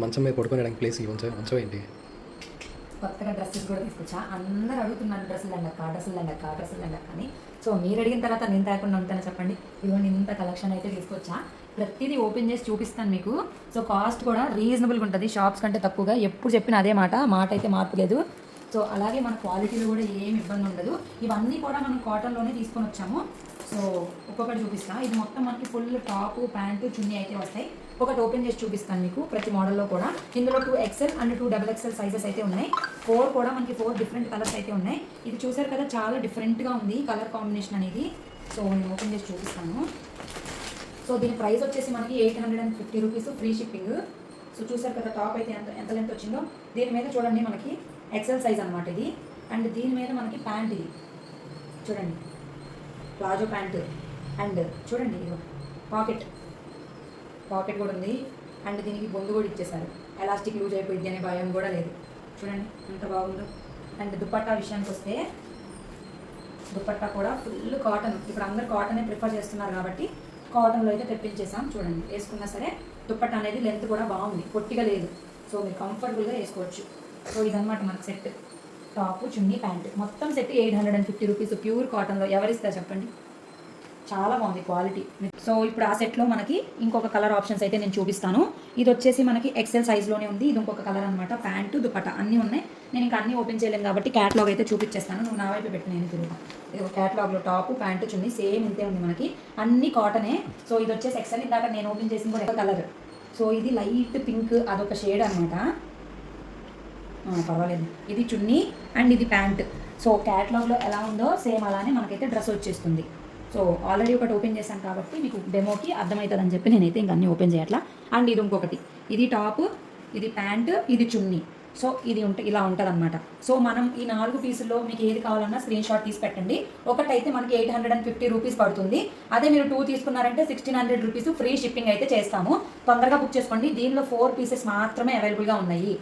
మంచం మీద పడుకోవడానికి ప్లేస్ మంచం ఏంటి? కొత్తగా డ్రెస్సెస్ కూడా తీసుకొచ్చా. అందరూ అడుగుతున్నారు డ్రెస్సులు అండక్క అని. సో మీరు అడిగిన తర్వాత నేను తేకుండా ఉంటాను చెప్పండి. ఇదిగోండి ఇంత కలెక్షన్ అయితే తీసుకొచ్చా. ప్రతిదీ ఓపెన్ చేసి చూపిస్తాను మీకు. సో కాస్ట్ కూడా రీజనబుల్గా ఉంటుంది, షాప్స్ కంటే తక్కువగా. ఎప్పుడు చెప్పిన అదే మాట అయితే మార్పు లేదు. సో అలాగే మన క్వాలిటీలో కూడా ఏమి ఇబ్బంది ఉండదు. ఇవన్నీ కూడా మనం కాటన్లోనే తీసుకొని వచ్చాము. సో ఒక్కొక్కటి చూపిస్తాను. ఇది మొత్తం మనకి ఫుల్ టాపు, ప్యాంటు, చున్నీ అయితే వస్తాయి. ఒకటి ఓపెన్ చేసి చూపిస్తాను మీకు ప్రతి మోడల్లో కూడా. ఇందులో 2XL అండ్ 2XXL సైజెస్ అయితే ఉన్నాయి. 4 కూడా మనకి 4 డిఫరెంట్ కలర్స్ అయితే ఉన్నాయి. ఇది చూసారు కదా, చాలా డిఫరెంట్గా ఉంది కలర్ కాంబినేషన్ అనేది. సో నేను ఓపెన్ చేసి చూపిస్తాను. సో దీని ప్రైస్ వచ్చేసి మనకి 850 రూపీస్, ఫ్రీ షిప్పింగ్. సో చూసారు కదా టాప్ అయితే ఎంత లెంత్ వచ్చిందో. దీని మీద చూడండి మనకి ఎక్సెల్ సైజ్ అనమాట ఇది. అండ్ దీని మీద మనకి ప్యాంట్ ఇది చూడండి, ప్లాజో ప్యాంట్. అండ్ చూడండి ఇది పాకెట్ కూడా ఉంది. అండ్ దీనికి బొందు కూడా ఇచ్చేసారు. ఎలాస్టిక్ లూజ్ అయిపోయింది అనే భయం కూడా లేదు. చూడండి ఎంత బాగుందో. అండ్ దుపట్టా విషయానికి వస్తే, దుపట్టా కూడా ఫుల్ కాటన్. ఇప్పుడు అందరు కాటనే ప్రిఫర్ చేస్తున్నారు కాబట్టి కాటన్లో అయితే తెప్పించేసాం. చూడండి వేసుకున్నా సరే దుపట్టా అనేది లెంత్ కూడా బాగుంది, పొట్టిగా లేదు. సో మీరు కంఫర్టబుల్గా వేసుకోవచ్చు. సో ఇదన్నమాట మనకు సెట్. టాపు, చున్నీ, ప్యాంట్ మొత్తం సెట్ 850 రూపీస్ ప్యూర్ కాటన్లో. ఎవరిస్తారు చెప్పండి, చాలా బాగుంది క్వాలిటీ. సో ఇప్పుడు ఆ సెట్లో మనకి ఇంకొక కలర్ ఆప్షన్స్ అయితే నేను చూపిస్తాను. ఇది వచ్చేసి మనకి ఎక్సెల్ సైజ్లోనే ఉంది. ఇది ఇంకొక కలర్ అనమాట. ప్యాంటు, దుపట్టా అన్నీ ఉన్నాయి. నేను ఇంకా అన్నీ ఓపెన్ చేయలేను కాబట్టి క్యాట్లాగ్ అయితే చూపించేస్తాను. నువ్వు నా వైపు పెట్టి నేను తిరుగుతా. ఇది ఒక క్యాట్లాగ్లో టాపు, ప్యాంటు, చున్నీ సేమ్ ఇంతే ఉంది మనకి. అన్ని కాటనే. సో ఇది వచ్చేసి ఎక్సెల్. ఇందాక నేను ఓపెన్ చేసిన కూడా కలర్. సో ఇది లైట్ పింక్, అదొక షేడ్ అనమాట. పర్వాలేదు. ఇది చున్నీ అండ్ ఇది ప్యాంట్. సో క్యాట్లాగ్లో ఎలా ఉందో సేమ్ అలానే మనకైతే డ్రెస్ వచ్చేస్తుంది. సో ఆల్రెడీ ఒకటి ఓపెన్ చేశాను కాబట్టి మీకు డెమోకి అర్థమవుతుందని చెప్పి నేనైతే ఇంక అన్నీ ఓపెన్ చేయట్లా. అండ్ ఇది ఇంకొకటి, ఇది టాప్, ఇది ప్యాంట్, ఇది చున్నీ. సో ఇది ఇలా ఉంటుంది అనమాట. సో మనం ఈ 4 పీసుల్లో మీకు ఏది కావాలన్నా స్క్రీన్ షాట్ తీసి పెట్టండి. ఒకటైతే మనకి 850 రూపీస్ పడుతుంది. అదే మీరు 2 తీసుకున్నారంటే 1600 రూపీస్ ఫ్రీ షిప్పింగ్ అయితే చేస్తాము. తొందరగా బుక్ చేసుకోండి. దీనిలో 4 పీసెస్ మాత్రమే అవైలబుల్గా ఉన్నాయి.